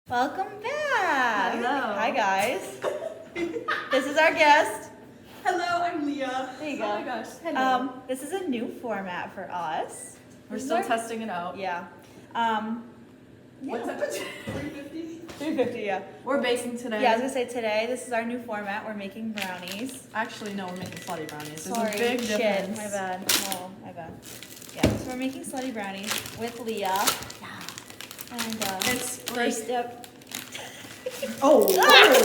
Welcome back. Hello. Hi guys. This is our guest. Hello, I'm Leah. There you go. Oh my gosh. Hello. This is a new format for us. We're still testing it out. Yeah. What temperature? 350? 350, yeah. We're baking today. Yeah, I was gonna say today, this is our new format. We're making brownies. Actually, no, we're making slutty brownies. There's Sorry, a big shit, difference. my bad. Oh, my bad. Yeah, so we're making slutty brownies with Leah. And It's first step. Oh,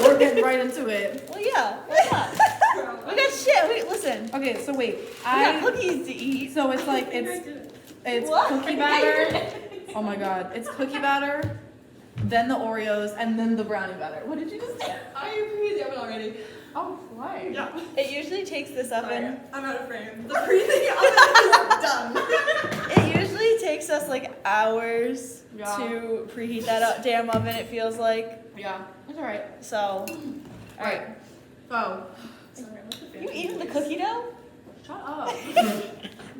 we're getting right into it. Well, yeah, why not? We got shit. Wait, listen. Okay, so wait. We got cookies to eat. So it's like it's What? cookie batter. Oh my god, it's cookie batter, then the Oreos, and then the brownie batter. What did you just do? I preheated the oven already. Oh, why? Yeah. It usually takes this oven. Sorry, I'm out of frame. The preheating oven is done. It usually takes us like hours Yeah. to preheat that damn oven, it feels like. Yeah, it's alright. So, alright. Oh. Sorry, I'm with the You fan. eating the cookie dough? Shut up.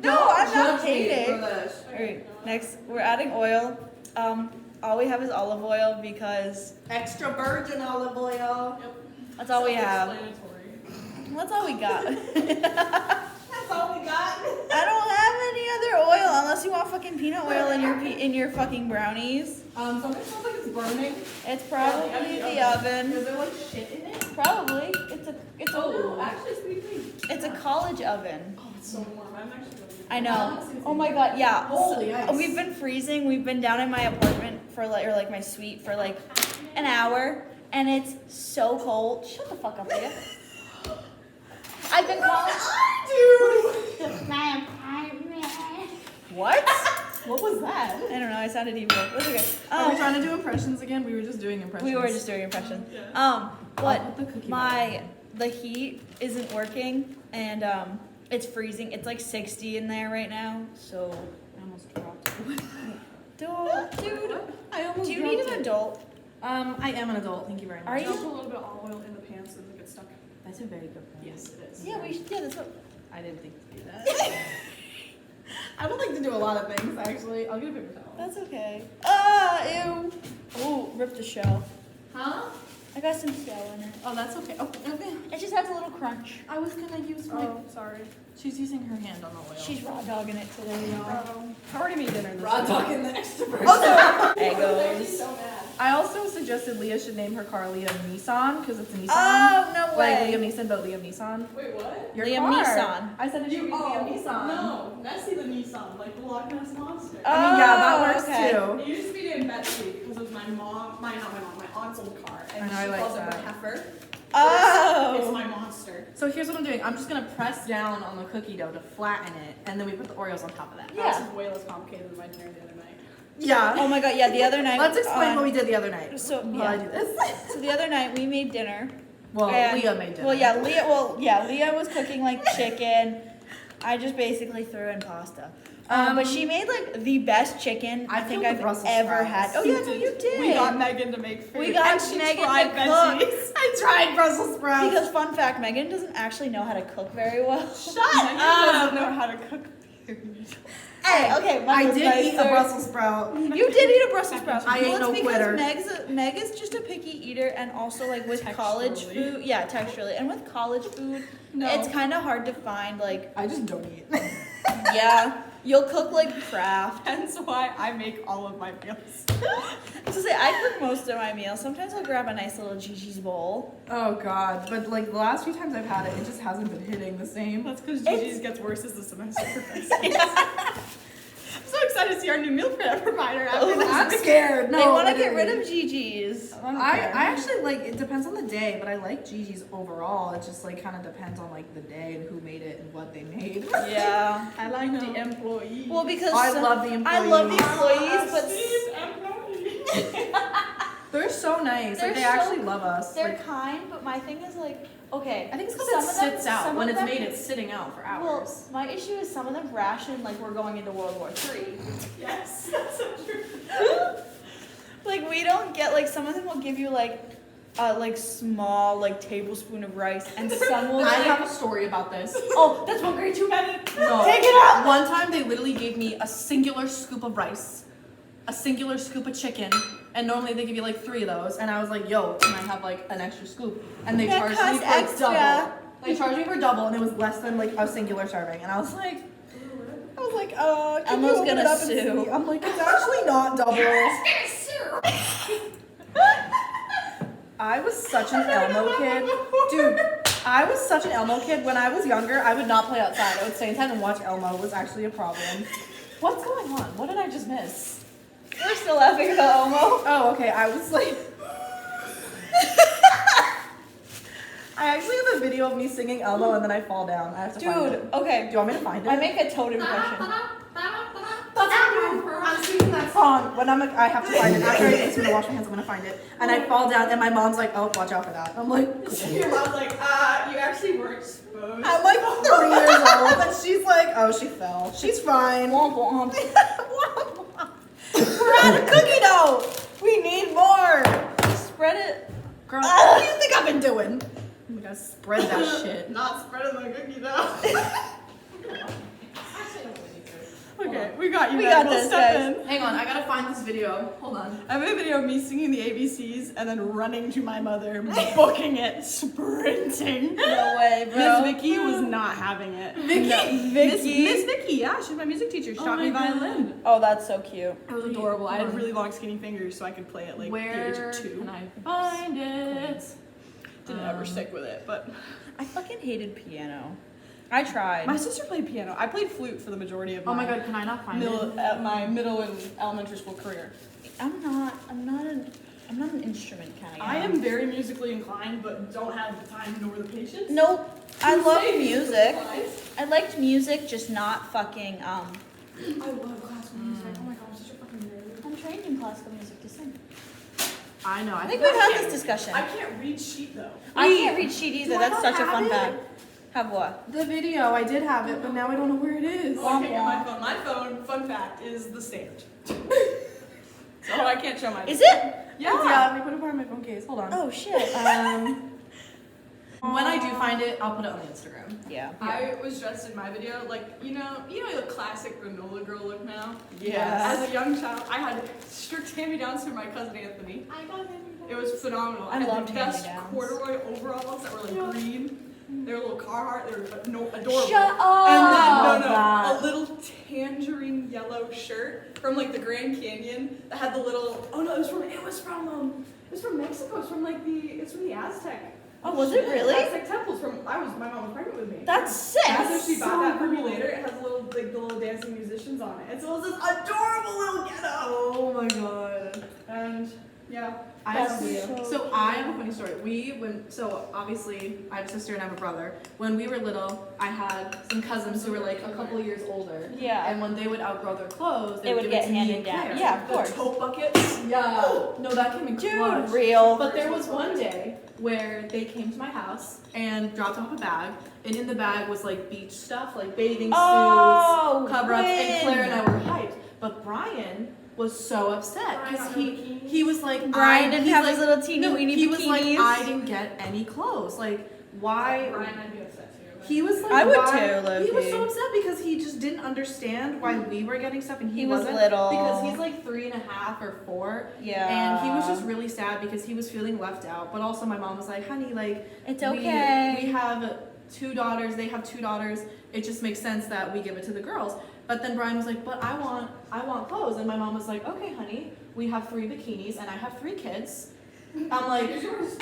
No, I'm not judge me hating. for this. Alright, next we're adding oil. All we have is olive oil because Extra virgin olive oil. Yep. that's all we have. Self-explanatory. That's all we got. That's all we got. I don't have any other oil unless you want fucking peanut oil in your fucking brownies. Something smells like it's burning. It's probably the oven. Is there like shit in it? Probably. It's Oh, a actually, it's pretty clean. it's a college oven. Oh, it's so warm. I'm actually going to I know. Oh my god, yeah. Holy ice. We've been freezing. We've been down in my apartment for like my suite for like an hour, and it's so cold. Shut the fuck up, Leah. I've been calling. What? What was that? I don't know. I sounded evil. That's okay. Are we trying to do impressions again? We were just doing impressions. We were just doing impressions. Yeah. But put the cookie the heat isn't working, and it's freezing. It's like 60 in there right now. So I almost dropped it. dude, I almost do you need dropped an it. adult? I am an adult. Thank you very much. Are you? I'll put a little bit of olive oil in the pan so it doesn't get stuck. That's a very good point. Yes, it is. Yeah, we should. Yeah, that's what. I didn't think to do that. I don't like to do a lot of things, actually. I'll get a paper towel. That's okay. Ew. Oh, rip the shell. Huh? I got some shell in it. Oh, that's okay. Oh, okay. It just has a little crunch. I was gonna use my. Oh, sorry. She's using her hand on the oil. She's raw dogging it today, y'all. I already made dinner. Raw dog in the extrovert. Eggos. So mad. I also suggested Leah should name her car Leah Nissan because it's a Nissan. Oh, no Like way. Liam Neeson, but Liam Nissan. Wait, what? Your Liam car. Neeson. I said it should be Liam Neeson. No, Nessie the Nissan, like the Loch Ness Monster. I mean, yeah, that Oh, works okay. too. It used to be named Betsy because it was my aunt's old car, and I know, I she like calls it that. her heifer. Oh. It's my monster. So here's what I'm doing. I'm just gonna press down on the cookie dough to flatten it, and then we put the Oreos on top of that. Yeah. This is way less complicated than my dinner the other night. Yeah. Oh my god, yeah, the other night. Let's explain what we did the other night. So, while I yeah. do this. So the other night we made dinner. Well, and- Leah made dinner. Well, yeah, Leah was cooking like chicken. I just basically threw in pasta. But she made like the best chicken I think filled I've the Brussels ever sprouts. had. Oh yeah, no, you did. We got Megan to make food. We got and she Megan tried to Betsy. cook. I tried Brussels sprouts. Because fun fact, Megan doesn't actually know how to cook very well. Shut Megan doesn't know how to cook. Hey, okay, I mine was did eat a nicer. Brussels sprout. You did eat a Brussels sprout. I ain't Well, no it's because quitter. Meg is just a picky eater, and also like with college Texturally. food, yeah, texturally, and with college food, No. it's kind of hard to find like, I just don't eat. yeah, you'll cook like craft. Hence why I make all of my meals. So say I cook most of my meals. Sometimes I'll grab a nice little Gigi's bowl. Oh god, but like the last few times I've had it, it just hasn't been hitting the same. That's because It's- Gigi's gets worse as the semester progresses. I'm so excited to see our new meal provider after Oh, this. I'm scared. No, they want to get literally. rid of Gigi's. I actually like it depends on the day, but I like Gigi's overall. It just like kind of depends on like the day and who made it and what they made. Yeah. I like the employees. Well, because I love the I love the employees. employees, but employees. They're so nice. They're Like, they so- actually love us. they're Like, kind. But my thing is like, okay, I think it's because some it of them- sits out. some When of it's them- made, it's sitting out for Well, hours. my issue is some of them ration like we're going into World War III. Yes, that's so true. Like we don't get like some of them will give you like like small like tablespoon of rice, and some will. I like, have a story about this. oh, that's one grade too many. No. Take it out. One time they literally gave me a singular scoop of rice, a singular scoop of chicken, and normally they give you like 3 of those. And I was like, yo, can I have like an extra scoop? And they That charged me costs for extra. double. They charged me for double, and it was less than like a singular serving. And I was like, can Elmo's you open gonna it up and sue. see? I'm like, it's actually not double. I was such an Elmo kid. Dude, I was such an Elmo kid. When I was younger, I would not play outside. I would stay inside and watch Elmo. It was actually a problem. What's going on? What did I just miss? We're still laughing about Elmo. Oh, okay. I was like... I actually have a video of me singing Elmo and then I fall down. I have to find it. Dude, okay. Do you want me to find it? I make a toad impression. I'm singing that song. When I have to find it. After I just gonna wash my hands, I'm gonna find it. And I fall down and my mom's like, oh, watch out for that. I'm like... Your mom's like, you actually weren't supposed. I'm like 3 years old and she's like, oh, she fell. She's fine. Womp womp. We're out of cookie dough. We need more. Spread it. Girl, what do you think I've been doing? I'm gonna spread that shit. Not spreading the cookie dough. Okay, we got you. We Meg. got We'll this, step guys. in. Hang on, I gotta find this video. Hold on. I have a video of me singing the ABCs and then running to my mother, booking it, sprinting. No way, bro. Miss Vicky was not having it. Vicky? No. Vicky? Miss Vicky, yeah, she's my music teacher. She taught me my God. violin. Oh, that's so cute. It was adorable. I had really long, skinny fingers, so I could play at like the age Where of 2. can I find it? Didn't ever stick with it, but I fucking hated piano. I tried. my sister played piano. I played flute for the majority of Oh my god, can I not find it? my middle and elementary school career. I'm not an instrument kind of guy. I am very musically inclined, but don't have the time nor the patience. Nope. I love Say music. inclined. I liked music, just not fucking I love classical music. Oh my god, I'm such a fucking nerd. I'm trained in classical music to sing. I know. I think we've had this discussion. I can't read sheet though. I can't read sheet either. Do I That's not such a fun have fact. it? Have what? The video, I did have it, but now I don't know where it is. Oh, I can't get my phone. My phone, fun fact, is the stand. So I can't show my. Is it? Yeah, we put it on my phone case. Hold on. Oh shit. When I do find it, I'll put it on the Instagram. Yeah. I was dressed in my video, like, you know the classic granola girl look now? Yes. As a young child, I had strict hand-me-downs from my cousin Anthony. I got hand-me-downs. It was phenomenal. I had loved the best hand-me-downs. corduroy overalls that were like green. They were little Carhartt. They were adorable. Shut up. And then that. a little tangerine yellow shirt from like the Grand Canyon that had the little. Oh no, it was from Mexico. It's from the Aztec. Oh, was it really? Aztec temples from. My mom was pregnant with me. That's sick. Yeah, so she bought so that for me cool. later. It has the little dancing musicians on it. And so it was this adorable little ghetto. Oh my god. And yeah. I have, That's so I have a funny story. So obviously I have a sister and I have a brother. When we were little, I had some cousins who were like a couple years older. Yeah. And when they would outgrow their clothes, It would give get to me handed and down. Claire. Yeah, of course. The tote buckets. Yeah. No, that came in clutch. Dude, real. But there was one day where they came to my house and dropped off a bag, and in the bag was like beach stuff, like bathing suits, Oh, cover-ups, and Claire and I Win. were hyped. But Brian was so upset because he was like, Brian didn't he's have like, his little teeny weeny he was like, bikinis. I didn't get any clothes. Like, why? Brian, I'd be upset too. He was like, I would why? too, He was low-key. so upset because he just didn't understand why we were getting stuff and he was wasn't. little. Because he's like 3.5 or 4. Yeah. And he was just really sad because he was feeling left out. But also my mom was like, honey, like, It's okay. We have 2 daughters. They have 2 daughters. It just makes sense that we give it to the girls. But then Brian was like, but I want clothes. And my mom was like, okay, honey, we have 3 bikinis and I have 3 kids. I'm like,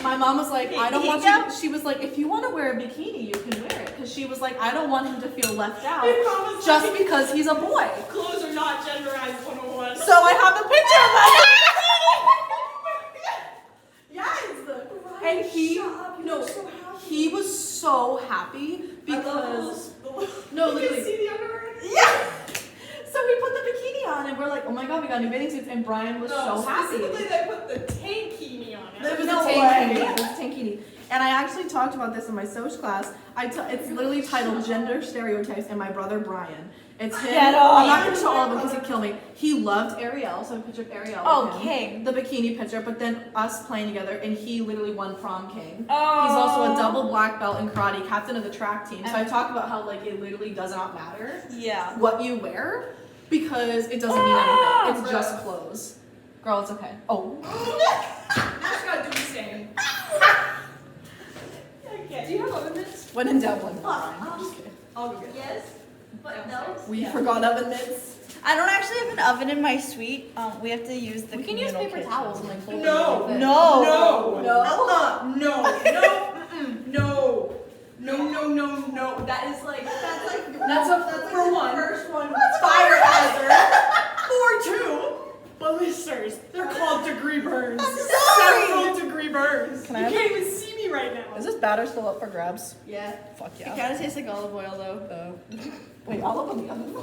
my mom was like, I don't want you. She was like, if you want to wear a bikini, you can wear it. Because she was like, I don't want him to feel left out just because he's a boy. Clothes are not genderized 101. So I have a picture of my and he, he was so happy because no, You literally. see the underwear? Yeah. So we put the bikini on and we're like, oh my god, we got new bathing suits, and Brian was so happy. Specifically, they put the tankini on it. It was No a way. tankini. It was a tankini. And I actually talked about this in my social class. It's literally titled Gender Stereotypes and My Brother Brian. It's him. Get I'm not off. gonna show all of them because he'd kill me. He loved Ariel, so I have a picture of Ariel. Oh, with him. king. The bikini picture, but then us playing together, and he literally won prom king. Oh. He's also a double black belt in karate, captain of the track team. So I talk about how like it literally does not matter Yeah. what you wear because it doesn't mean anything. It's just clothes. Girl, it's okay. Oh. Just gotta do the same. Okay. Do you have oven mitts? When in doubt, blame it on Brian. I'm just kidding. I'll go get it. Yes, but Yeah. no. We forgot oven mitts. I don't actually have an oven in my suite. We have to use the. We can use communal paper kitchen. towels and like fold them No. like this. No. No. No. No. Mm-mm. No. No. That is like That's for one. First one. Fire hazard. For two. Balisters. They're called degree burns. Several degree burns. Can I You have can't even see me right now. Is this batter still up for grabs? Yeah. Fuck It yeah. kind of tastes like olive oil though. Wait, I'll open the oven.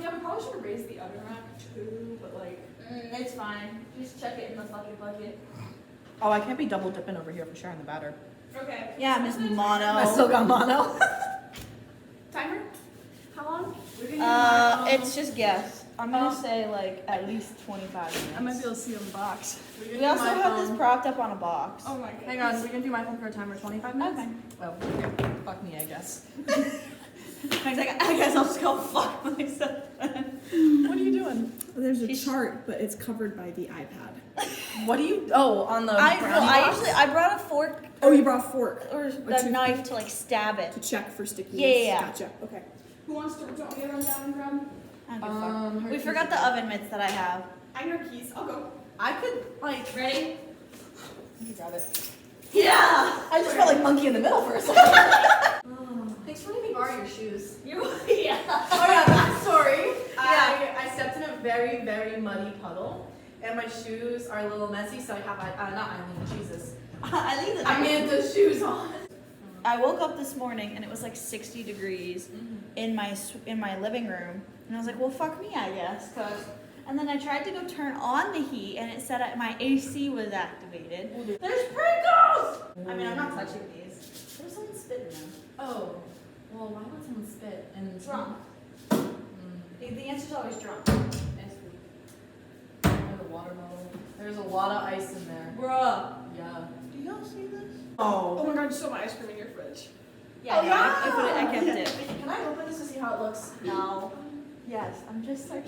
Yeah, we probably should have raised the oven rack too, but like. It's fine. Just chuck it in the fucking bucket. Oh, I can't be double dipping over here for sharing the batter. Okay. Yeah, Miss Mono. I still got mono. Timer? How long? We're gonna It's just guess. I'm gonna say like at least 25 minutes. I might be able to see on the box. We also have this propped up on a box. Oh my god. Hang on, we can do my phone for a timer 25 minutes? Okay. Well, okay. Fuck me, I guess. I guess I'll just go fuck myself. What are you doing? There's a She's- chart, but it's covered by the iPad. What do you? Oh, on the I brownie box? I brought a fork Oh, you brought a fork or a two- knife to like stab it. to check for stickiness. Yeah. Gotcha. Okay. Who wants to run down and grab? I don't give a fuck. her We keys forgot are the good. oven mitts that I have. I know keys. I'll go. I could like. Ready? You can grab it. Yeah. I just felt like monkey in the middle for a second. Thanks for letting me borrow your shoes. Yeah. Oh yeah, backstory. Yeah. I stepped in a very, very muddy puddle, and my shoes are a little messy, so I have not Eileen, Jesus, I leave the Amanda's shoes on. I woke up this morning and it was like 60 degrees in my living room, and I was like, well, fuck me, I guess, cause. And then I tried to go turn on the heat, and it said my AC was activated. There's sprinkles. I mean, I'm not touching these. There's someone spitting them. Oh, well, why would someone spit and Drunk. Mm. The answer's always drunk. There's a watermelon. There's a lot of ice in there. Bruh. Yeah. Do y'all see this? Oh my god, you stole my ice cream in your fridge. Yeah, I put it. I kept it. Can I open this to see how it looks? No. Yes, I'm just like.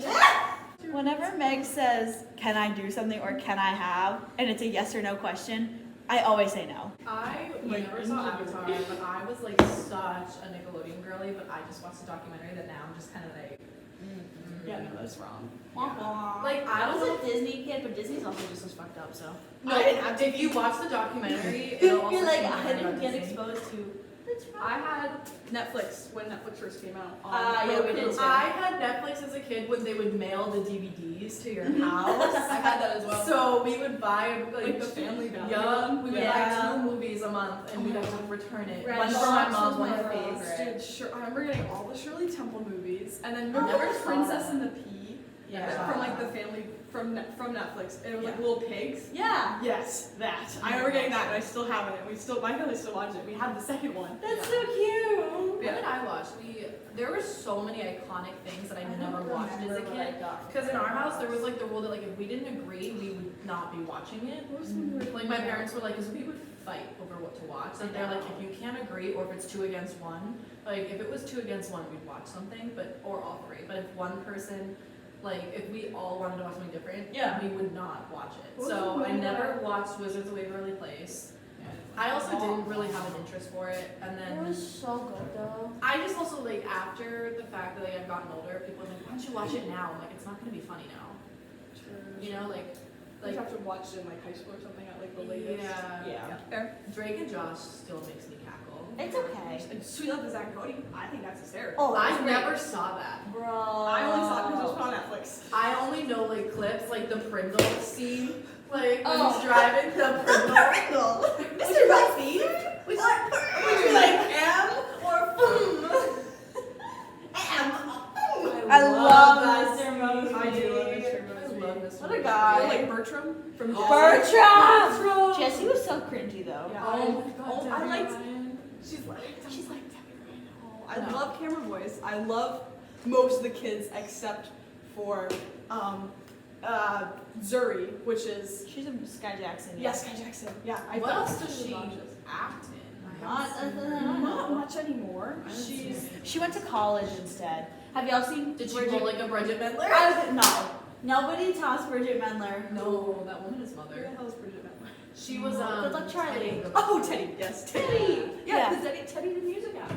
Whenever Meg says, "Can I do something?" or "Can I have?" and it's a yes or no question, I always say no. I never saw Avatar, but I was like such a Nickelodeon girly, but I just watched the documentary that now I'm just kind of like. Yeah, no, that's wrong. Like, I I don't was know. a Disney kid, but Disney's also just as fucked up. So No, if you watch the documentary, it'll also you're like, show you I more didn't about get Disney. exposed to. That's I had Netflix when Netflix first came out. Yeah, we did too. I had Netflix as a kid when they would mail the DVDs to your house. I had that as well. So we would buy Like the Family Value. Yeah, we would Yeah. buy 2 movies a month, and we'd have to return it. Red One for my Sox mom, was one my for favorite. Dude, sure. I remember getting all the Shirley Temple movies, and then I never remember saw Princess that. and the Pea Yeah. from like the family from Netflix. And it was like little pigs. Yeah. Yes, that. I remember getting that, and I still have it. My family still watches it. We had the second one. That's so cute. What did I watch? There were so many iconic things that I never watched as a kid. Because in our house, there was like the rule that like if we didn't agree, we would not be watching it. Like my parents were like, because we would fight over what to watch. Like they're like, if you can't agree, or if it's 2 against 1, like if it was 2 against 1, we'd watch something, or all 3. But if one person, like if we all wanted to watch something different, Yeah. we would not watch it. What was So the I movie never that- watched Wizards of Waverly Place. I also didn't really have an interest for it, and It then was so good though. I just also like after the fact that like, I've gotten older, people are like, why don't you watch it now? I'm like, it's not gonna be funny now. You know, like Like, have to watch it in like high school or something at like the latest. Yeah. Fair. Drake and Josh still makes me cackle. It's okay. And Sweet Love of Zach and Cody. I think that's hysterical. Oh, I never saw that. bro. I only saw it because it was put on Netflix. I only know like clips, like the Pringle scene, like when Oh. he's driving the Pringle. Mr. Buffy. Would you like M or I love Mr. Mosby. I do love Mr. I Mosby. love Mr. What a Mosby. guy. Like Bertram from Bertram. Jesse was so cringy though. Yeah. Oh my god, Oh, I Debbie liked- Ryan. She's like Debbie Ryan. Oh, I love camera boys. I love most of the kids except for Zuri, which is She's a Sky Jackson. yes, Sky Jackson. Yeah, What thought else does she obnoxious. act in? Not much anymore. She went to college instead. Have y'all seen? Did she pull like a Bridget Mendler? No. Nobody tops Bridget Mendler. No, that woman is Who mother. the hell is Bridget Mendler? She was Good luck, Charlie. Teddy. Oh, Teddy. Yes, Teddy. Yeah. Yeah, Teddy the music actor.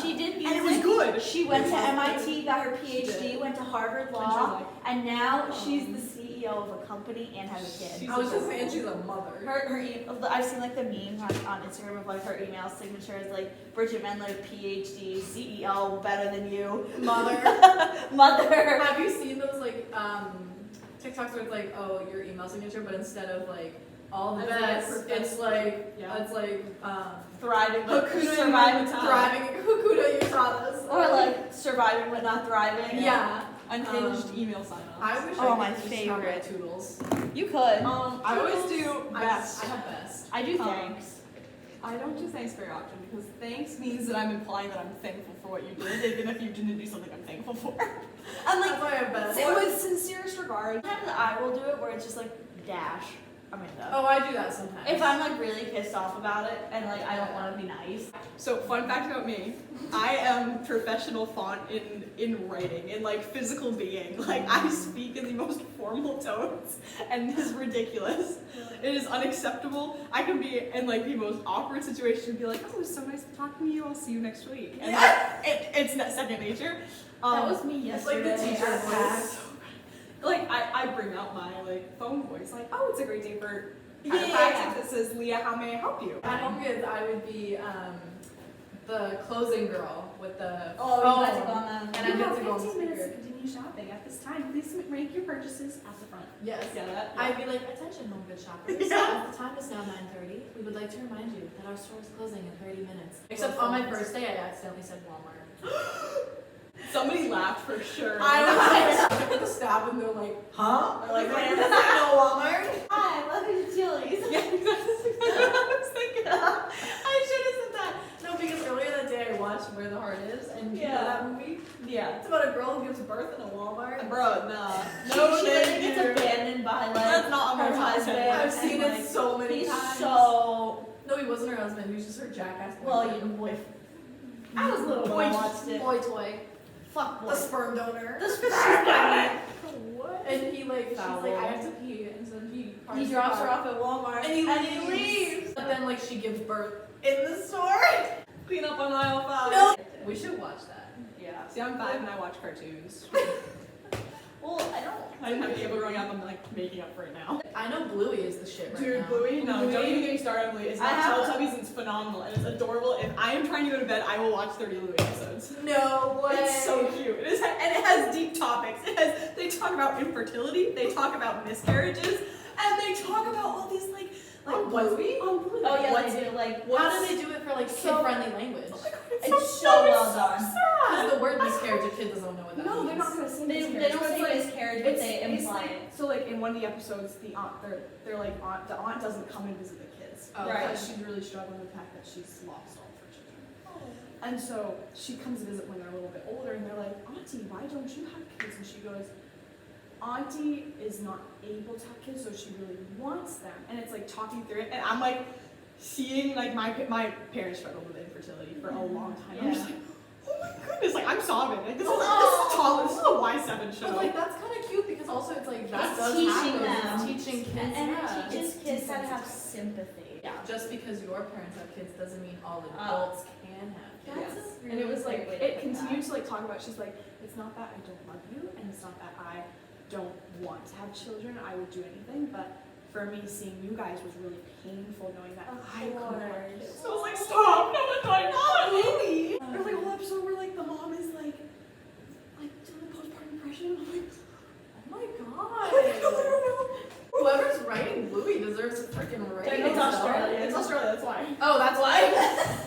She did music. And it was good. She went to MIT, got her PhD, went to Harvard And Law, she's and now she's the CEO of a company and has a kid. I was just saying she's a mother. I've seen like the memes on Instagram of like her email signature is like Bridget Mendler, PhD, CEO, better than you, Mother. mother. Have you seen those like TikToks where it's like, oh, your email signature, but instead of like all the best, it's like Thriving, but Hakuda surviving, Matata. thriving. Hakuda Usadas. or like surviving but not thriving. Yeah. Unhinged email sign off. I wish Oh, I my could just favorite. have my Toodles. You could. I always do I best. have best. I do thanks. I don't do thanks very often because thanks means that I'm implying that I'm thankful for what you did, even if you didn't do something I'm thankful for. And That's why I have best. with sincerest regard. Sometimes I will do it where it's just like dash Amanda. Oh, I do that sometimes. If I'm like really pissed off about it and like I don't want to be nice. So fun fact about me, I am professional font in writing, in like physical being. Like I speak in the most formal tones and it is ridiculous. It is unacceptable. I can be in like the most awkward situation and be like, oh, it was so nice talking to you, I'll see you next week. And like, it's not second nature. That was me It's like the yesterday. teacher at voice. PAC. Like I bring out my like phone voice, like, oh, it's a great day for Yeah. chiropractic. This is Leah, how may I help you? At home kids, I would be the closing girl with the Oh, phone. you got to go on And the. I You get have to go on 15 minutes to speaker. continue shopping. At this time, please rank your purchases at the front. Yes. Yeah, that. I'd be like, attention home good shoppers. Yeah. The time is now 9:30. We would like to remind you that our store is closing in 30 minutes. Except on my first day, I accidentally said Walmart. Somebody laughed for sure. I took the stab and they're like, huh? Or like, I know Walmart. Hi, welcome to Chili's. yeah, exactly what I was thinking. I should have said that. No, because earlier that day I watched Where the Heart Is, and you know Yeah. that movie? Yeah. It's about a girl who gives birth in a Walmart. Bro, nah. No, she thank gets you. abandoned by like That's not on her my top husband. 10. I've and, seen like, it so many he's times. so No, he wasn't her husband. He was just her jackass. well, boyfriend. you boy. I was little when I watched it. Boy toy. Fuck boy. The sperm donor. The sperm. What? And he like, she's Foul. like, I have to pee, and so he He drops her off at Walmart and he leaves. But then like she gives birth in the store. Clean up on aisle 5. No. We should watch that. Yeah. See, I'm 5 and I watch cartoons. Well, I don't. I didn't have to growing up. I'm like making up for it now. I know Bluey is the shit right Dude, now. Bluey? No, Bluey? don't even get me started on Bluey. It's not I have- Teletubbies, it's phenomenal and it's adorable. If I am trying to go to bed, I will watch 30 Bluey episodes. No way. It's so cute. And it has deep topics. They talk about infertility, they talk about miscarriages, and they talk about all these like On what's- Bluey? On Bluey. Oh yeah, What's- they do like. How do they do it for like kid-friendly language? Oh my god, It's so well it's done. sad. Because the word miscarriage, a kid doesn't know what that No, means. they're not gonna say They miscarriage. don't It's say like- miscarriage, but they it's imply like- it. So like in one of the episodes, the aunt, they're like the aunt doesn't come and visit the kids, Oh, Right. because she's really struggling with the fact that she's lost all of her children. And so she comes to visit when they're a little bit older, and they're like, Auntie, why don't you have kids? And she goes, Auntie is not able to have kids, so she really wants them. And it's like talking through it, and I'm like seeing like my parents struggled with infertility for a long time. I'm just like, oh my goodness, like I'm sobbing. Like this is a Y7 show. But like that's kind of cute because also it's like that It's does teaching happen. them. It's teaching kids. And yeah. it teaches It's kids how to desensitizing. have sympathy. Yeah. Just because your parents have kids doesn't mean all adults can have kids. That's a And it was really like, great way to it put continued that. to like talk about, she's like, it's not that I don't love you, and it's not that I don't want to have children, I would do anything, but for me, seeing you guys was really painful knowing that I couldn't have kids. So I was like, stop, no one's going on, Amy! There's like a whole episode where like the mom is like doing the postpartum depression, I'm like, Oh my god. I don't know. Whoever's writing Bluey deserves a freaking raise. It's Australia. It's Australia, that's why. Oh, that's why.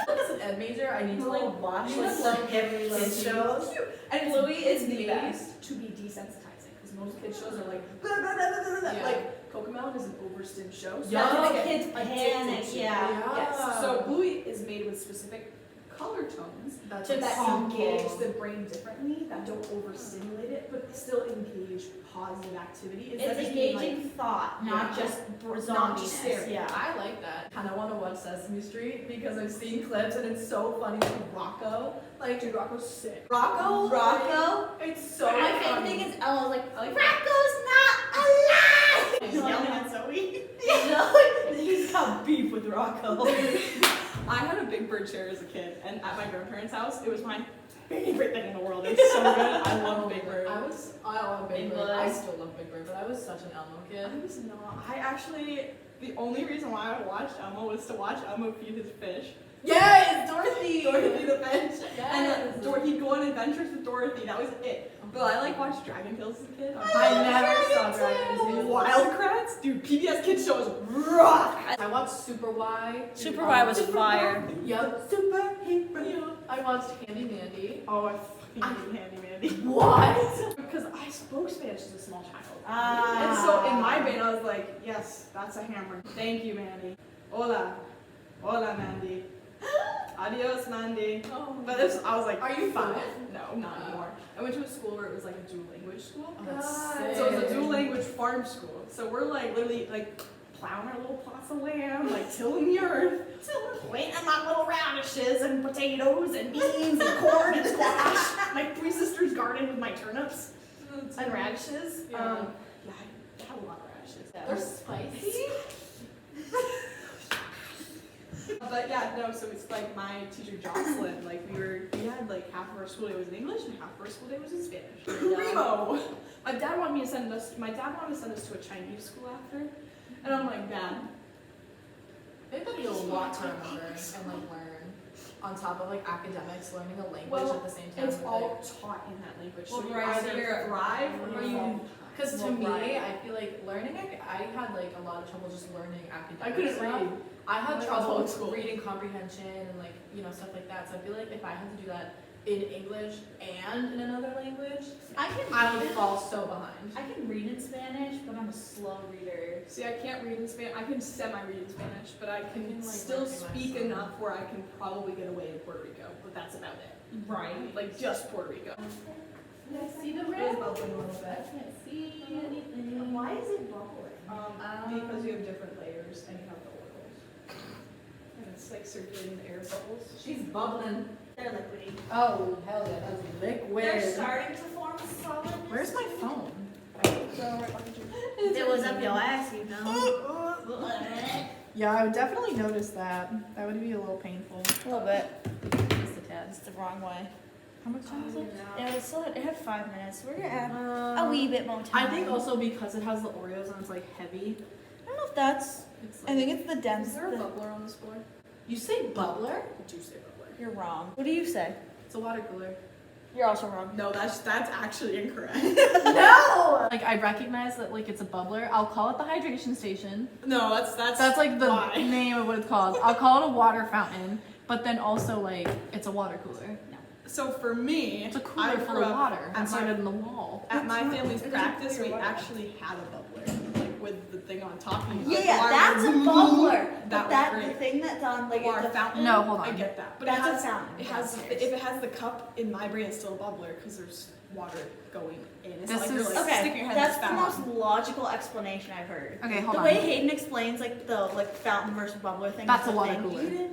As an ed major, I need to Like, like watch you like love some every little kids thing. shows. And Bluey is it's the made best. to be desensitizing, because most kids shows are like, blah, blah, blah, blah, blah, blah. Yeah. Like Cocomelon is an overstimmed show. So Yeah. that's That's what the get kids addicted panic, to. yeah. Yes. So Bluey is made with specific color tones That's that example. engage the brain differently, that don't overstimulate it, but still engage positive activity. It's Instead of being engaging thought, not Yeah. just Not just zombiness. staring. Yeah. I like that. Kind of want to watch Sesame Street because I've seen clips and it's so funny with Rocco. Like, dude, Rocco's sick. Rocco. Rocco. It's so My favorite funny. thing is Elmo's like, I like Rocco's not alive! He's yelling at Zoe. He's got beef with Rocco. I had a Big Bird chair as a kid, and at my grandparents' house, it was my favorite thing in the world. It's so good. I love Big Bird. I love Big Bird. English. I still love Big Bird, but I was such an Elmo kid. I was not. I actually, the only reason why I watched Elmo was to watch Elmo feed his fish. Yes, Dorothy. Dorothy the fish. Yes. And he'd go on adventures with Dorothy. That was it. But I like watched Dragon Tales as a kid. I never saw Dragon Wild Kratts? Dude, PBS Kids shows rock! I watched Super Y. Super Y was fire. Yep. Super hero. I watched Handy Mandy. Oh, I fucking hate Handy Mandy. What? Because I spoke Spanish as a small child. Ah. And so in my brain, I was like, yes, that's a hammer. Thank you, Mandy. Hola. Hola, Mandy. Adios, Mandy. Oh. But this, I was like, Are you five. fluent? No, not anymore. I went to a school where it was like a dual language school. Oh, that's God. So it was a dual language farm school. So we're like literally like plowing our little plots of land, like tilling the earth, planting my little radishes and potatoes and beans and corn and squash. My three sisters garden with my turnips and radishes. Yeah. I had a lot of radishes. They're spicy. But yeah, no, so it's like my teacher Jocelyn, like we had like half of our school day was in English and half of our school day was in Spanish. Primo! My dad wanted to send us to a Chinese school after. And I'm like, Dad. I think that'd be a lot to remember and like learn on top of like academics, learning a language Well, at the same time. It's with, all taught in that language. Well, So you right, so either you're- thrive or you Because to Well, me, right. I feel like learning, I had like a lot of trouble just learning academic I couldn't stuff. read. I had Like, trouble old school. reading comprehension and like, stuff like that. So I feel like if I had to do that in English and in another language, I can I would read. fall so behind. I can read in Spanish, but I'm a slow reader. See, I can't read in Spanish. I can semi-read in Spanish, but I can can, like, still recognize speak some. enough where I can probably get away in Puerto Rico. But that's about it. Right. Like just Puerto Rico. Can I see the It is rim? bubbling a little I bit. can't see anything. Why is it bubbling? Because you have different layers and you have the oils. And it's like circulating the air bubbles. She's bubbling. They're liquidy. Oh, hell yeah, that's liquid. They're starting to form solid. Where's my phone? It was up your ass, you know. Yeah, I would definitely notice that. That would be a little painful. A little bit. Just a tad. That's the wrong way. How much time is it? It had 5 minutes. We're gonna add a wee bit more time. I think also because it has the Oreos and it's like heavy. I don't know if that's. It's I think it's the dense. Is there a bubbler on this floor? You say bubbler? I do say bubbler. You're wrong. What do you say? It's a water cooler. You're also wrong. No, that's actually incorrect. No! Like I recognize that like it's a bubbler. I'll call it the hydration station. No, that's like the why. name of what it's called. I'll call it a water fountain, but then also like it's a water cooler. So for me, It's a I cooler full grew of up water at inserted in the wall. At my family's It doesn't practice, clear we water. actually had a bubbler, like with the thing on top. And Yeah, like, that's a water- bubbler. That But was that great. the thing that's on like Water the fountain. No, hold I on. get that, but That's it has a fountain. It has downstairs. if it has the cup in my brain, it's still a bubbler because there's water going in. It's not This like you're is- like sticking your head That's in the the most fountain. logical explanation I've heard. Okay, hold the on. way Hayden explains like the fountain versus bubbler thing. That's is a the water thing. cooler.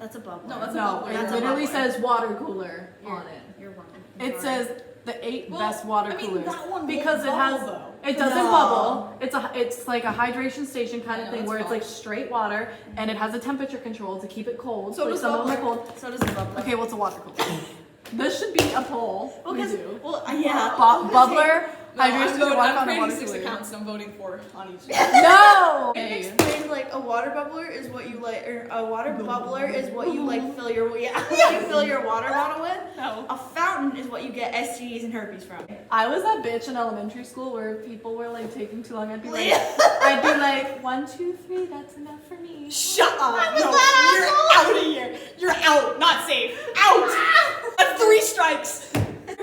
That's a bubbler. No, that's a No, bubbler. it That's a literally bubbler. says water cooler You're- on it. You're wrong. It says the 8 Well, best water I mean, coolers that one because won't it has bubble, though. it doesn't No. bubble. It's like a hydration station kind I of know, thing it's where it's like false. straight water and it has a temperature control to keep it cold. So like does some of them are bubbler. cold. So does the bubbler. Okay, what's a water cooler? This should be a poll. Well, we 'cause- do. well, yeah. Bubbler, No, hydration I'm, station, voting, water I'm fountain, water creating 6 cooler. accounts and I'm voting for on each. No. It Okay. explains like a water bubbler is what you like, or a water bubbler is what you like fill your you fill your water bottle with. No. A fountain is what you get STDs and herpes from. I was that bitch in elementary school where people were like taking too long. I'd be like, Leah. 1, 2, 3, that's enough for me. Shut up! was No, that you're out of here. You're out. Not safe. Out. That's 3 strikes.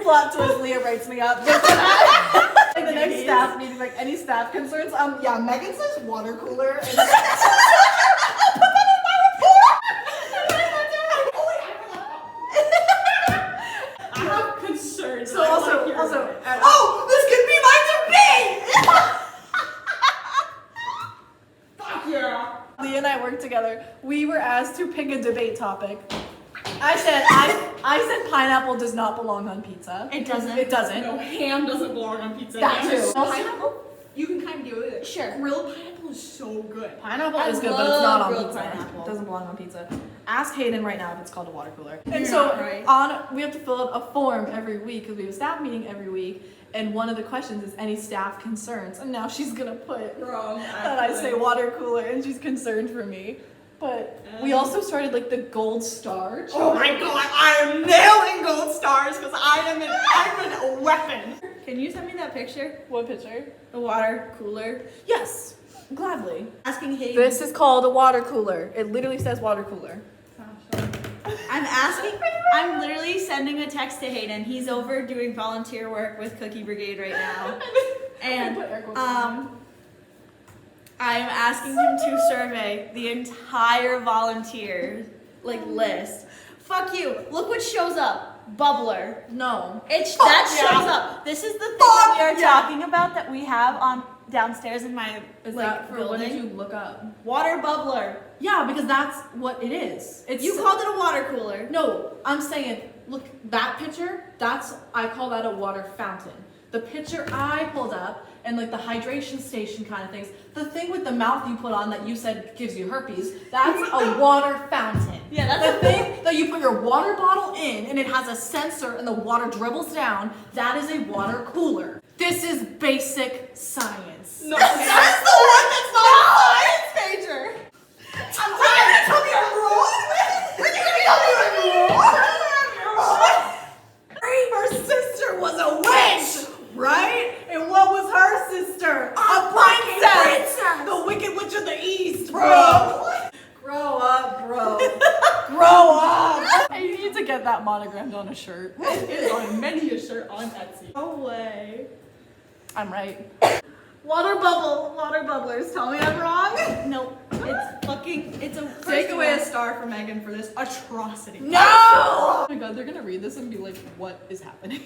Plot twist, Leah writes me up. Like the next staff meeting, like any staff concerns. Yeah, Megan says water cooler. And Leah and I worked together. We were asked to pick a debate topic. I said pineapple does not belong on pizza. It doesn't. It doesn't. No, ham doesn't belong on pizza. That Ham too. is- Pineapple, you can kind of deal with it. Sure. Grilled pineapple is so good. Pineapple I is good, but it's love not on grilled pizza. pineapple. It doesn't belong on pizza. Ask Hayden right now if it's called a water cooler. You're And so not right. we have to fill out a form every week because we have a staff meeting every week. And one of the questions is any staff concerns. And now she's gonna put Wrong. that I say water cooler, and she's concerned for me. But we also started like the gold star. Oh my god, I am nailing gold stars because I'm a weapon. Can you send me that picture? What picture? The water cooler. Yes, gladly. Asking Hayden. This is called a water cooler. It literally says water cooler. I'm literally sending a text to Hayden. He's over doing volunteer work with Cookie Brigade right now. And I'm asking him to survey the entire volunteer list. Fuck you. Look what shows up. Bubbler. No. That shows up. This is the thing that we are yeah. talking about that we have on downstairs in my Is that for what did building. you look up? Water bubbler. Yeah, because that's what it is. It's You called it a water cooler. No, I'm saying, look, that picture, I call that a water fountain. The picture I pulled up and like the hydration station kind of things, the thing with the mouth you put on that you said gives you herpes, that's a water fountain. Yeah, that's the thing that you put your water bottle in and it has a sensor and the water dribbles down, that is a water cooler. This is basic science. No, that's the one that's not a science major. I'm trying to tell me I'm wrong. Are you gonna tell me I'm wrong? Her sister was a witch, right? And what was her sister? A princess. The Wicked Witch of the East, bro. Grow up, bro. Grow up. I need to get that monogrammed on a shirt. It is on many a shirt on Etsy. No way. I'm right. Water bubblers. Tell me I'm wrong. Nope. It's a. Take away a star from Megan for this atrocity. No. Oh my god, they're gonna read this and be like, what is happening?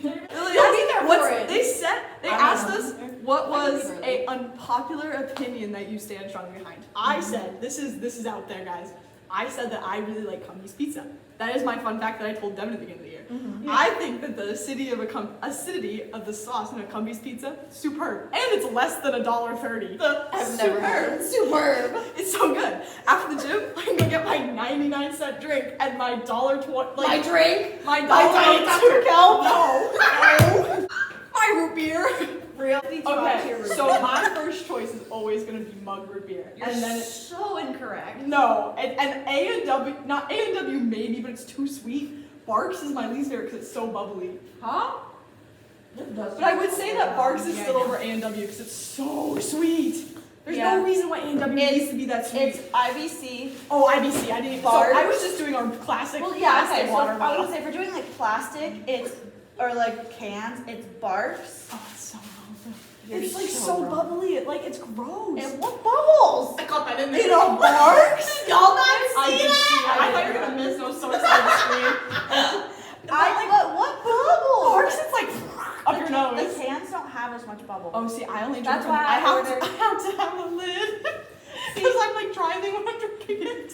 They asked us what was a unpopular opinion that you stand strongly behind. I said, this is out there, guys. I said that I really like Cumby's pizza. That is my fun fact that I told Devin at the beginning of the year. Mm-hmm. I think that the acidity of the sauce in a Cumby's pizza, superb. And it's less than $1.30. I've never heard. Superb. It's so good. After the gym, I'm gonna get my 99-cent drink and my $1.20. My drink. My Diet $1.22. Dr. Kelp? No. My root beer. Real. Okay, so my first choice is always gonna be mug root beer, You're and then so incorrect. no, and A&W, not A&W maybe, but it's too sweet. Barks is my least favorite because it's so bubbly. Huh? But I would say that Barks is still over A&W because it's so sweet. There's Yeah. no reason why A&W needs to be that sweet. It's IBC. Oh, IBC. I didn't even. So Barks. I was just doing our classic. Well, yeah. plastic Okay. So water I bottle. would say if we're doing plastic, it's or cans, it's Barks. Oh, it's so wrong. You're It's so so wrong. bubbly. It's gross. And what bubbles? I got that in there. You know, Barks. Y'all not I see did see. that? I thought you were gonna miss. I was so excited to scream. What bubbles? Barks, it's like up your nose. The cans don't have as much bubble. Oh, see, I only drink That's from. why I I have ordered- to have a lid because I'm trying to when I'm drinking it.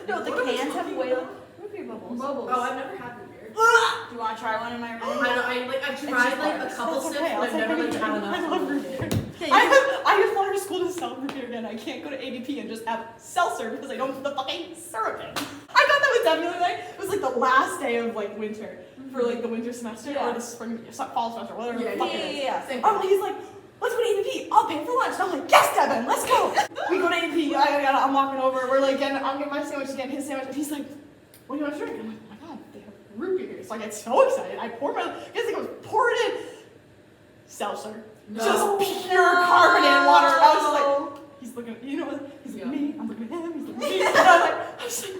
No, the cans have way less root beer bubbles. Oh, I've never had root beer. Do you want to try one in my room? I've tried a couple sips, but I've never had enough. I love root beer. Okay, I just want to school to sell root beer again. I can't go to ADP and just have seltzer because I don't put the fucking syrup in. I got that with Devin the other day. It was the last day of winter for the winter semester or the spring, fall semester, whatever the fuck it is. yeah. He's like, let's go to ADP. I'll pay for lunch. And I'm like, yes, Devin, let's go. We go to ADP. I'm walking over. We're I'm getting my sandwich, getting his sandwich, and he's like, what do you want to drink? I'm like, oh my god, they have root beer. So I get so excited. I pour pour it in. Seltzer. No. Just pure carbonated water. I was just like, he's looking at, he's looking at me. I'm looking at him. He's looking at me. And I was like,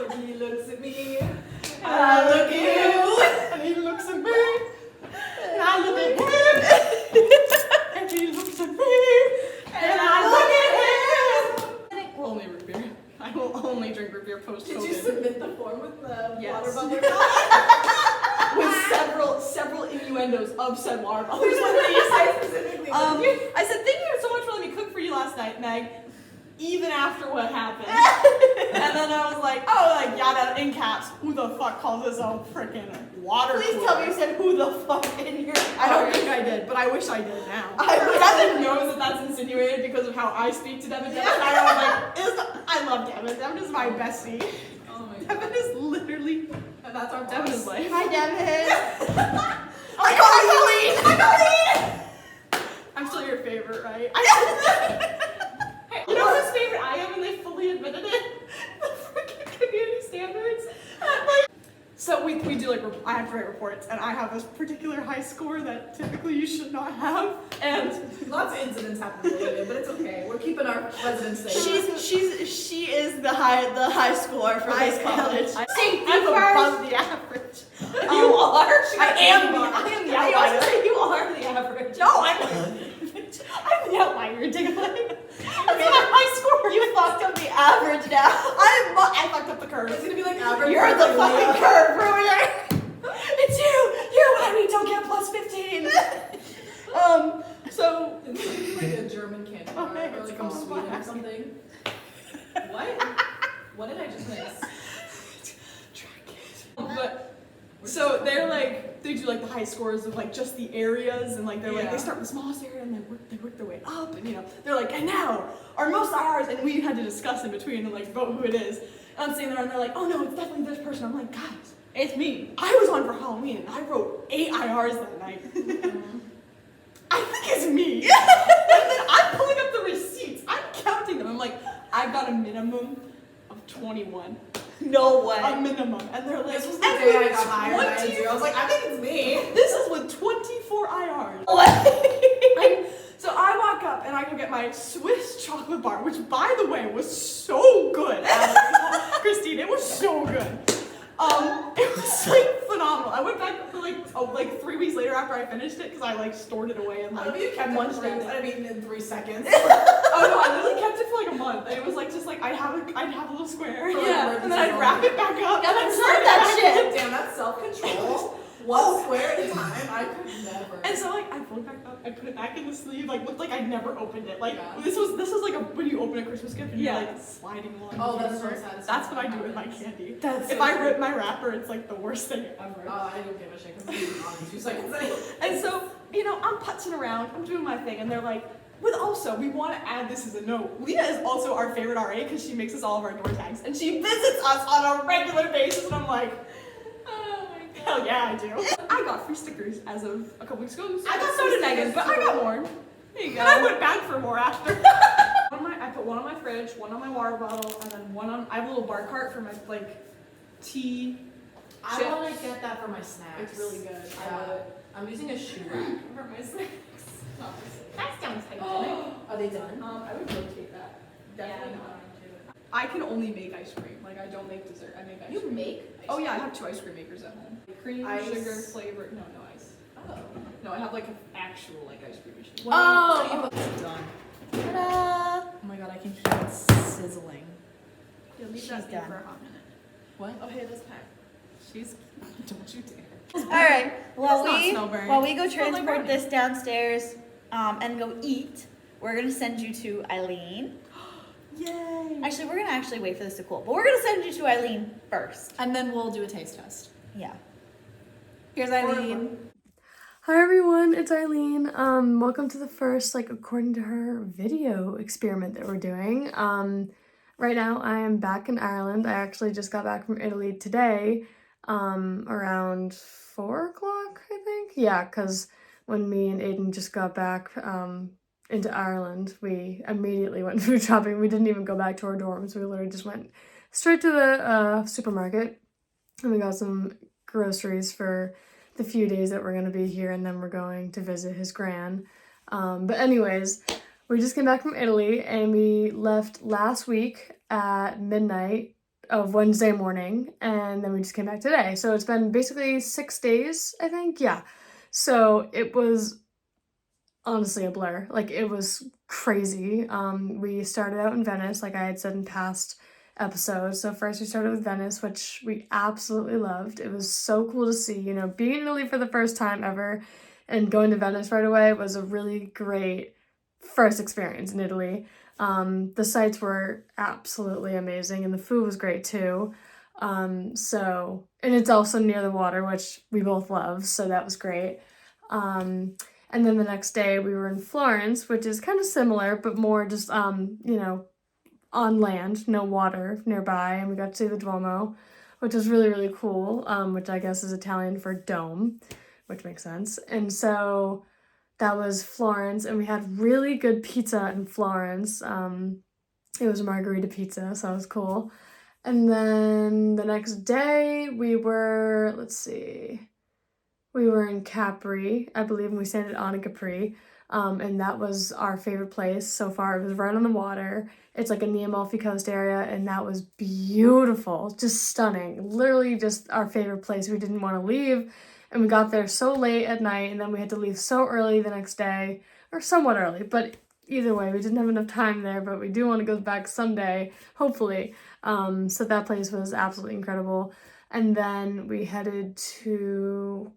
But he looks at me. and I look at you. And he looks at me. And I look at him. And he looks at me. And I look at him. Only root beer. I will only drink root beer post-COVID. Did you submit the form with the Yes. water bubble? With several innuendos of said water bubbles. I specifically. I said, thank you so much for letting me cook for you last night, Meg. even after what happened. And then I was like, oh, like, yada, in caps, who the fuck calls this a freaking water Please cooler? tell me you said who the fuck in your I don't think I did, but I wish I did now. Devin knows that that's insinuated because of how I speak to Devin. Devin and I was like, I love Devin. Devin is my bestie. Oh my god. Devin is literally, And that's our Devin is life. Hi, Devin. I call you. I'm still your favorite, right? Hey, you know whose favorite I am, and they fully admitted it? The freaking community standards. So we do like, I have to write reports, and I have this particular high score that typically you should not have, and Lots of incidents happen lately, but it's okay. We're keeping our residents safe. She is the high score for this college. I'm above the average. You are. I am the I also outlier. say you are the average. No, I'm the outlier, Diggly. That's my high score. You fucked up the average now. I fucked up the curve. It's gonna be like average. You're the fucking Leah. curve ruiner. It's you and me don't get plus 15. So It's gonna be like a German candy bar, Okay, or it's like from called Sweden or black. something. What? What did I just miss? but so they're like they do like the high scores of like just the areas and like they're like Yeah. they start with the smallest area and they work their way up and they're like and now our most IRs and we had to discuss in between and like vote who it is. And I'm sitting there and they're like, oh no, it's definitely this person. I'm like, guys, it's me. I was on for Halloween and I wrote 8 IRs that night. I think it's me. And then I'm pulling up the receipts. I'm counting them. I'm like, I've got a minimum of 21. No way. A minimum. And they're like, This was the and day I with got hired by 20 you. I was like, I think it's me. This is with 24 IRs. And so I walk up and I go get my Swiss chocolate bar, which by the way was so good. Christine, it was so good. It was like phenomenal. I went back for like 3 weeks later after I finished it because I like stored it away and I like mean, you kept munched one on it. I mean, in 3 seconds. Oh no, I literally kept it for like a month. And it was like just like I'd have a little square. For Yeah. And then I'd emergency wrap it back up. Gotta and observe slide it that back shit. in. Damn, that's self-control. One square at a time. I could never. And so like I pulled it back up, I put it back in the sleeve, like looked like I'd never opened it. Like Yeah. this was like when you open a Christmas gift and Yeah. you're like sliding along. Oh, the that's so paper. sad. That's what I do with my candy. That's If so I sad. rip my wrapper, it's like the worst thing ever. Oh, I don't give a shit because it's on in 2 seconds. And so, I'm putzing around, I'm doing my thing, and they're like, we want to add this as a note. Leah is also our favorite RA because she makes us all of our door tags, and she visits us on a regular basis, and I'm like, oh my god. Hell yeah, I do. I got free stickers as of a couple weeks ago. I got so free did Megan, stickers but I too. got more. There you And I went back for more after. I put one on my fridge, one on my water bottle, and then I have a little bar cart for my tea. I chips. want to get that for my snacks. It's really good. I love it. I'm using a shoe rack for my snacks. That sounds hygienic. Are they done? I would rotate that. Definitely not. I can only make ice cream. Like I don't make dessert. I make ice You cream. make? Oh yeah, I have 2 ice cream makers at home. Cream, Ice. sugar, flavor. No ice. Oh. No, I have like an actual ice cream machine. Oh, So you you put- It's done. Ta-da! Oh my god, I can hear it sizzling. Yeah, leave She's that in done. for a hot minute. What? Oh hey, this pack. She's. Don't you dare. All right. While It's not we snowberry. while we go It smells like transport brownie. this downstairs and go eat, we're gonna send you to Eileen. Yay! Actually, we're gonna wait for this to cool, but we're gonna send you to Eileen first. And then we'll do a taste test. Yeah. Here's Eileen. Hi everyone, it's Eileen. Welcome to the first, according to her, video experiment that we're doing. Right now I am back in Ireland. I actually just got back from Italy today, around 4 o'clock, I think. Yeah, because when me and Aiden just got back into Ireland, we immediately went food shopping. We didn't even go back to our dorms. We literally just went straight to the supermarket and we got some groceries for the few days that we're going to be here, and then we're going to visit his gran. But anyways, we just came back from Italy and we left last week at midnight of Wednesday morning, and then we just came back today. So it's been basically 6 days, I think. Yeah. So it was honestly a blur. It was crazy. We started out in Venice, like I had said in past episodes. So first we started with Venice, which we absolutely loved. It was so cool to see, being in Italy for the first time ever and going to Venice right away was a really great first experience in Italy. The sights were absolutely amazing, and the food was great too. And it's also near the water, which we both love, so that was great. And then the next day we were in Florence, which is kind of similar, but more just, on land, no water nearby, and we got to see the Duomo, which was really, really cool, which I guess is Italian for dome, which makes sense. And so that was Florence, and we had really good pizza in Florence. It was a margarita pizza, so it was cool. And then the next day we were in Capri, I believe, and we stayed on Capri. And that was our favorite place so far. It was right on the water. It's like a the Amalfi Coast area, and that was beautiful, just stunning. Literally just our favorite place. We didn't want to leave, and we got there so late at night, and then we had to leave so early the next day, or somewhat early, but either way, we didn't have enough time there, but we do want to go back someday, hopefully. So that place was absolutely incredible. And then we headed to,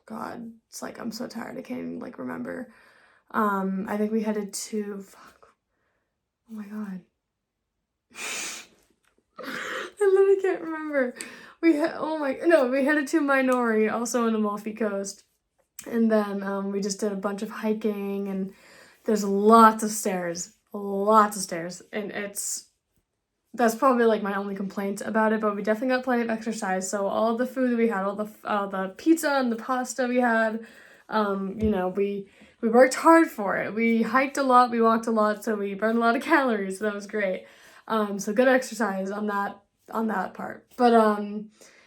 God, it's like I'm so tired, I can't even remember. I think we headed to, oh my God. I literally can't remember. We headed to Minori, also on the Amalfi Coast. And then we just did a bunch of hiking, and there's lots of stairs. And that's probably my only complaint about it, but we definitely got plenty of exercise. So all the food that we had, all the pizza and the pasta we had, we worked hard for it. We hiked a lot, we walked a lot, so we burned a lot of calories. So that was great. So good exercise on that part. But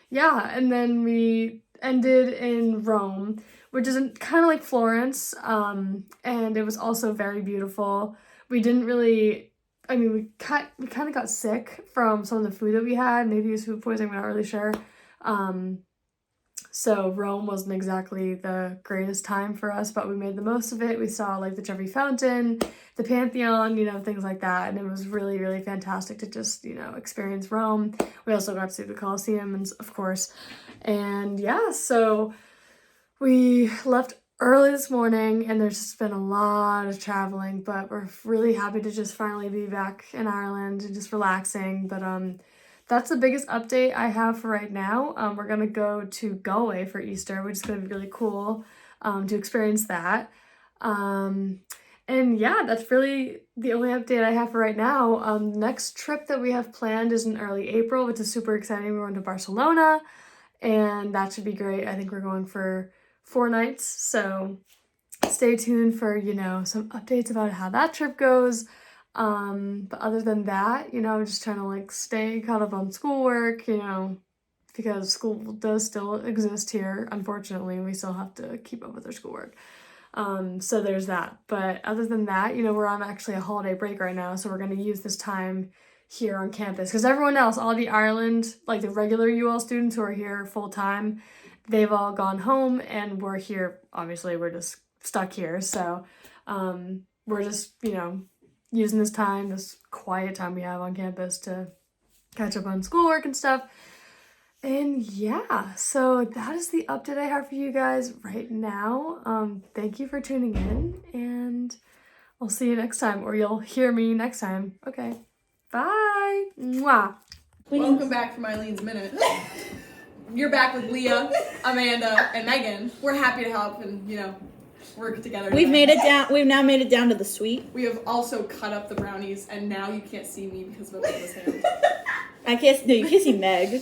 yeah, and then we ended in Rome, which is kind of like Florence, and it was also very beautiful. We didn't really, we kind of got sick from some of the food that we had. Maybe it was food poisoning, we're not really sure. So Rome wasn't exactly the greatest time for us, but we made the most of it. We saw the Trevi Fountain, the Pantheon, things like that. And it was really, really fantastic to just, experience Rome. We also got to see the Colosseum, and of course. And yeah, so we left early this morning, and there's just been a lot of traveling, but we're really happy to just finally be back in Ireland and just relaxing. But that's the biggest update I have for right now. We're going to go to Galway for Easter, which is going to be really cool to experience that. And yeah, that's really the only update I have for right now. Next trip that we have planned is in early April, which is super exciting. We're going to Barcelona, and that should be great. I think we're going for 4 nights, so stay tuned for, some updates about how that trip goes. But other than that, just trying to stay caught up on schoolwork, because school does still exist here. Unfortunately, we still have to keep up with our schoolwork. So there's that. But other than that, we're on actually a holiday break right now, so we're going to use this time here on campus, because everyone else, all the Ireland, the regular UL students who are here full time, they've all gone home, and we're here. Obviously, we're just stuck here. So we're just, using this time, this quiet time we have on campus, to catch up on schoolwork and stuff. And yeah, so that is the update I have for you guys right now. Thank you for tuning in, and I'll see you next time, or you'll hear me next time. Okay, bye. Mwah. Welcome back from Eileen's Minute. You're back with Leah, Amanda, and Megan. We're happy to help and, work together. We've now made it down to the suite. We have also cut up the brownies, and now you can't see me because of Amanda's hand. You can't see Meg.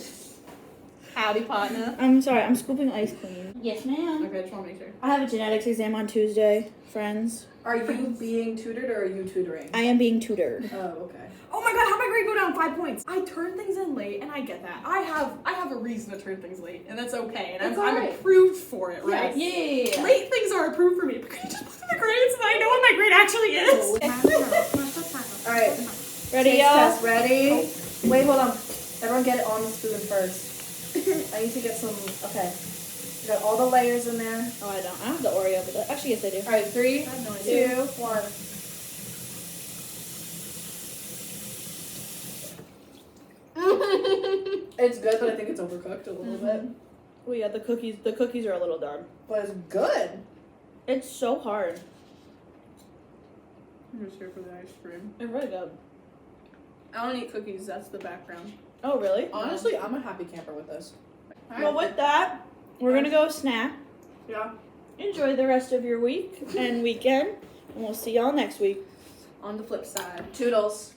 Howdy, partner. I'm sorry, I'm scooping ice cream. Yes, ma'am. Okay, just want to make sure. I have a genetics exam on Tuesday, friends. Are you being tutored or are you tutoring? I am being tutored. Oh, okay. Oh my god, how'd my grade go down 5 points? I turn things in late, and I get that. I have a reason to turn things late, and that's okay. And I'm approved for it, right? Yeah. Late things are approved for me, but can you just put in the grades so that I know what my grade actually is? Alright. Ready, Taste y'all? test. Ready? Wait, hold on. Everyone get it on the spoon first. I need to get some, okay. We got all the layers in there. Oh, I don't. I have the Oreo, but actually, yes, I do. Alright, 3, 2, 1. It's good, but I think it's overcooked a little bit. Oh yeah, the cookies are a little dark. But it's good. It's so hard. I'm just here for the ice cream. They're really good. I don't eat cookies, that's the background. Oh, really? Honestly, I'm a happy camper with this. Well, with that, we're gonna go snack. Yeah. Enjoy the rest of your week and weekend, and we'll see y'all next week. On the flip side. Toodles.